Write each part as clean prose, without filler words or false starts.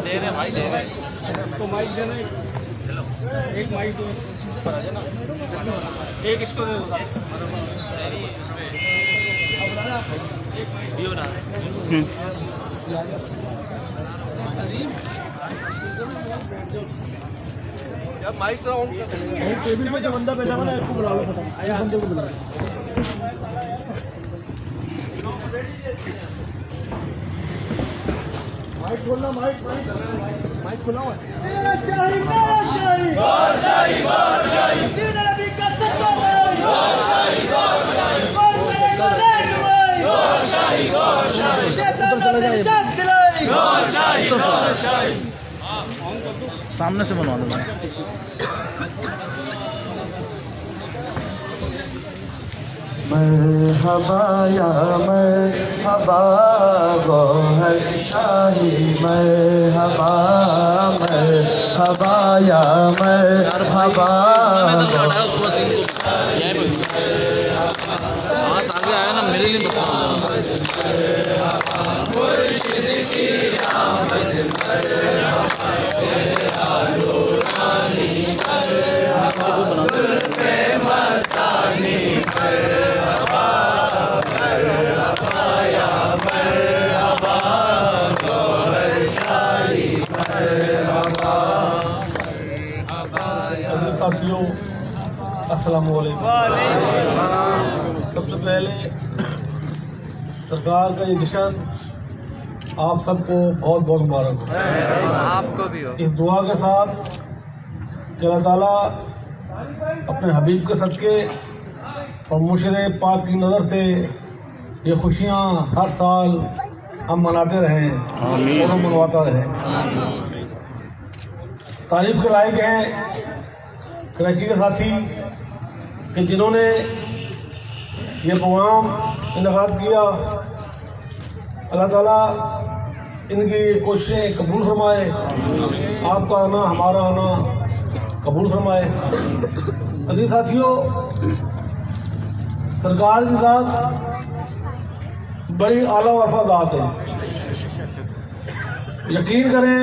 दे रहे भाई, दे रहे तो माइक देना, एक माइक दो, एक इसको दे दो, माइक टेबल पे जो बंदा बैठा हुआ है उसको बुला लो, बंदे को बुला लो। माइक खोलना, माइक खोला हुआ है। सामने से बनवा दो। मरहबा या मरहबा गौहर शाही, मरहबा मरहबा या मरहबा। आगे आया ना मेरे लिए साथियों अस्सलाम वालेकुम। सबसे पहले सरकार का ये जश्न आप सबको बहुत बहुत मुबारक हो, आपको भी हो। इस दुआ के साथ कि अल्लाह ताला अपने हबीब के सदके और मुर्शिद पाक की नज़र से ये खुशियाँ हर साल हम मनाते रहें और मनवाता रहें। तारीफ के लायक हैं कराची के साथी कि जिन्होंने ये प्रोग्राम इनेकाद किया। अल्लाह ताला इनकी कोशिशें कबूल फरमाए, आपका आना हमारा आना कबूल फरमाए। अजीज साथियों, सरकार की ज़ात बड़ी आला वरफा ज़ात है। यकीन करें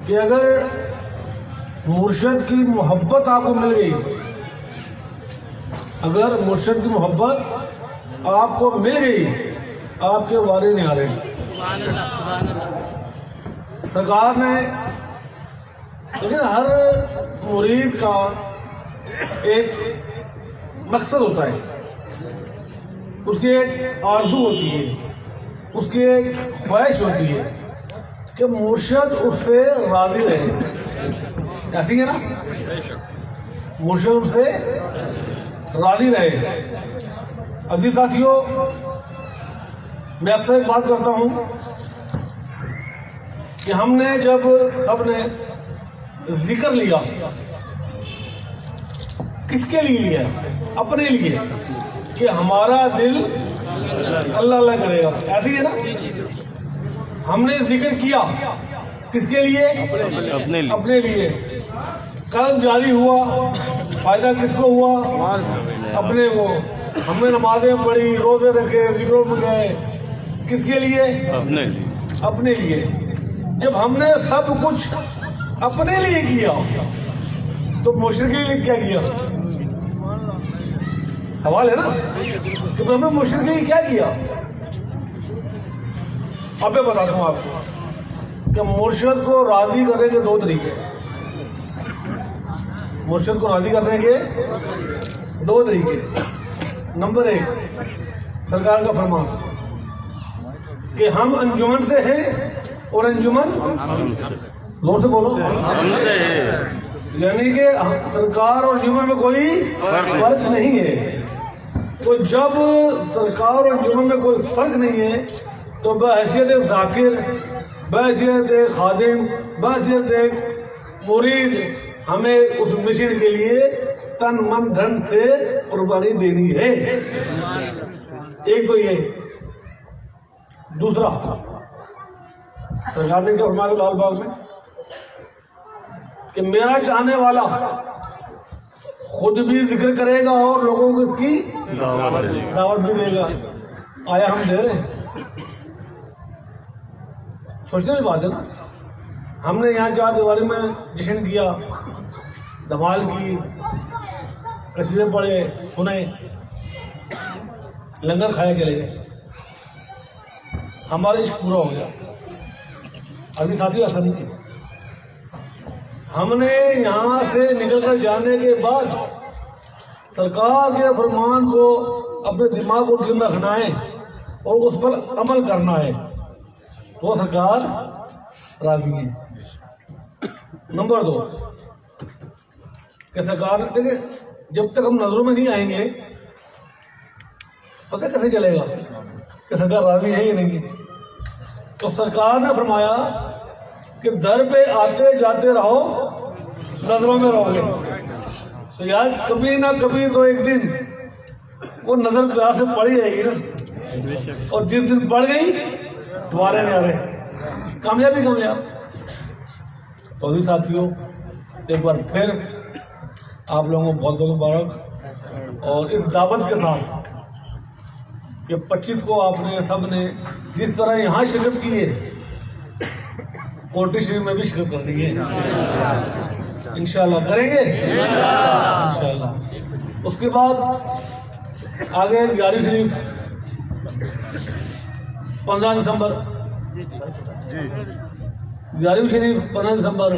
कि अगर मुर्शिद की मोहब्बत आपको मिल गई, अगर मुर्शिद की मोहब्बत आपको मिल गई, आपके वारे नहीं आ रहे। सरकार ने, लेकिन हर मुरीद का एक मकसद होता है, उसकी एक आरज़ू होती है, उसकी एक ख्वाहिश होती है कि मुर्शिद उससे राज़ी रहे। ऐसी है ना, मुर्शिद उससे राज़ी रहे। अजीज साथियों, मैं अक्सर एक बात करता हूँ कि हमने जब सबने जिक्र लिया, किसके लिए लिया? अपने लिए, कि हमारा दिल अल्लाह अल्लाह करेगा। ऐसी है ना, हमने जिक्र किया किसके लिए? अपने लिए। कल्ब जारी हुआ, फायदा किसको हुआ? अपने को। हमने नमाजें पढ़ी, रोजे रखे, जिक्रों में गए, किसके लिए? अपने लिए। जब हमने सब कुछ अपने लिए किया तो मुर्शिद के लिए क्या किया? सवाल है ना कि हमने मुर्शिद के लिए क्या किया? अब मैं बताता हूँ आपको कि मुर्शिद को राजी करने के दो तरीके। मुर्शिद को राजी करने के दो तरीके। नंबर एक, सरकार का फरमान कि हम अंजुमन से हैं और अंजुमन जोर से बोलो हमसे है, यानी कि सरकार और अंजुमन में कोई फर्क नहीं है। तो जब सरकार और अंजुमन में कोई फर्क नहीं है तो बहैसियत ज़ाकिर, बहैसियत खादिम, बहैसियत मुरीद हमें उस मिशन के लिए तन मन धन से कुर्बानी देनी है। एक तो ये। दूसरा, सरकार ने क्या फरमाया लाल बाग में कि मेरा चाहने वाला खुद भी जिक्र करेगा और लोगों को इसकी दावत भी देगा। आया हम दे रहे हैं। सोचने की बात है ना, हमने यहाँ 4 दीवारी में जश्न किया, धमाल की, कसीदे पढ़े, सुने, लंगर खाए, चले गए, हमारा इश्क पूरा हो गया। अभी साथी ऐसा नहीं किया। हमने यहाँ से निकलकर जाने के बाद सरकार के फरमान को अपने दिमाग को ठीक रखना है और उस पर अमल करना है, तो सरकार राजी है। नंबर 2 कि सरकार, देखिए, जब तक हम नजरों में नहीं आएंगे पता कैसे चलेगा कि सरकार राजी है या नहीं। तो सरकार ने फरमाया कि दर पे आते जाते रहो, नजरों में रहोगे। तो यार कभी ना कभी तो एक दिन वो नजर प्यार से पड़ जाएगी ना, और जिस दिन पड़ गई दोबारा नहीं आ रहे, कामयाबी कामयाब। तो अभी साथियों, एक बार फिर आप लोगों को बहुत बहुत मुबारक। और इस दावत के साथ कि 25 को आपने सबने जिस तरह यहाँ शिरकत की है, कोटी शरीफ में भी शिरकत करनी है, इंशाल्लाह करेंगे इंशाल्लाह। उसके बाद आगे 11वीं शरीफ 15 दिसंबर, 11वीं शरीफ 15 दिसंबर,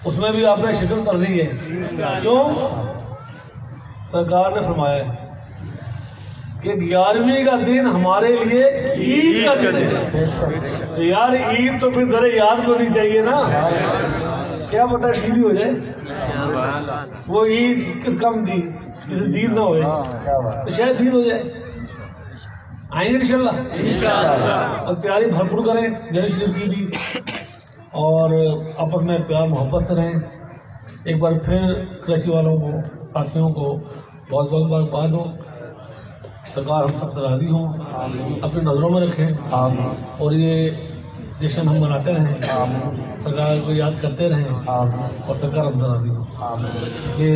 उसमें भी आपने शिरकत करनी है। क्यों? सरकार ने फरमाया है कि 11वीं का दिन हमारे लिए ईद का दिन है। तो यार ईद तो फिर जरा याद होनी चाहिए ना, क्या पता ईद ही हो जाए। वो ईद किस काम दी, किसी दीद ना हो तो शायद दीद हो जाए। आएंगे इंशाल्लाह, और तैयारी भरपूर करें 11वीं शरीफ की भी, और आपस में प्यार मोहब्बत से रहें। एक बार फिर कराची वालों को, साथियों को बहुत बहुत मुबारकबाद हो। सरकार हम सब राजी हों, अपनी नज़रों में रखें, और ये जश्न हम मनाते रहें, सरकार को याद करते रहें, और सरकार हमसे राजी हो। ये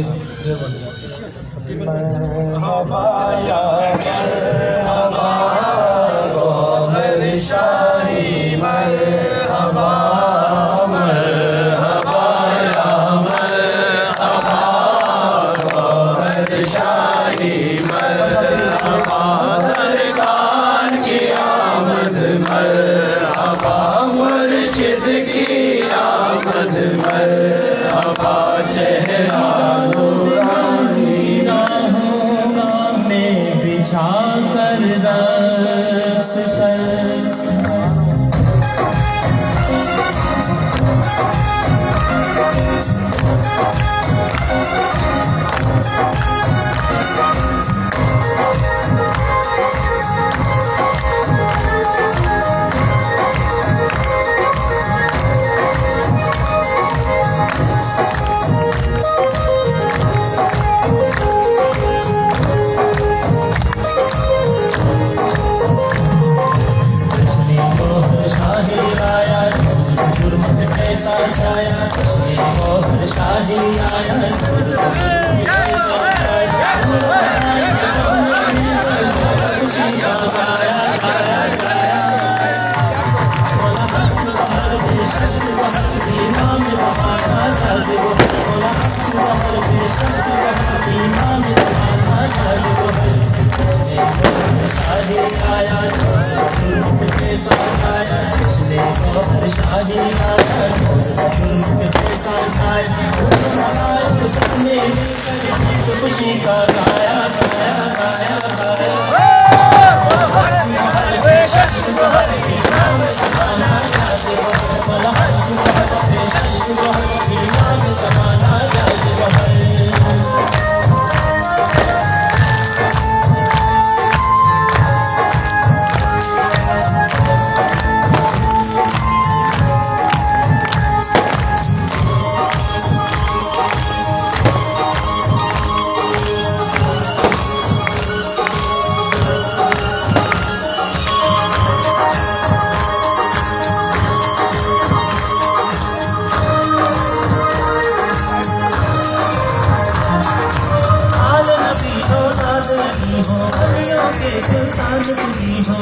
सुल्तान तुम्ही हो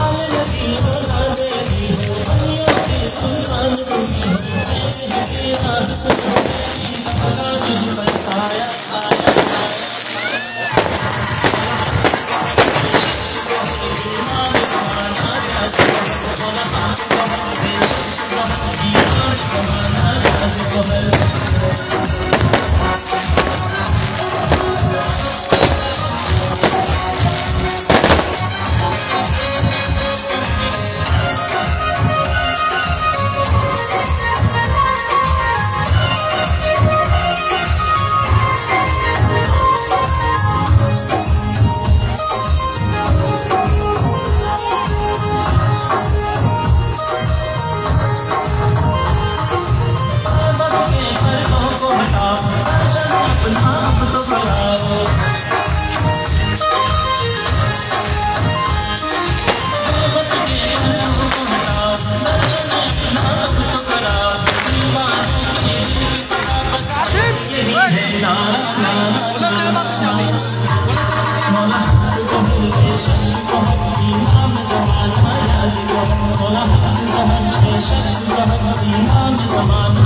आल नबी हो लाल नबी हो दुनिया के सुल्तान तुम्ही हो ऐसे है तेरा हुस्न खुदा तुझ पर साया ज़माना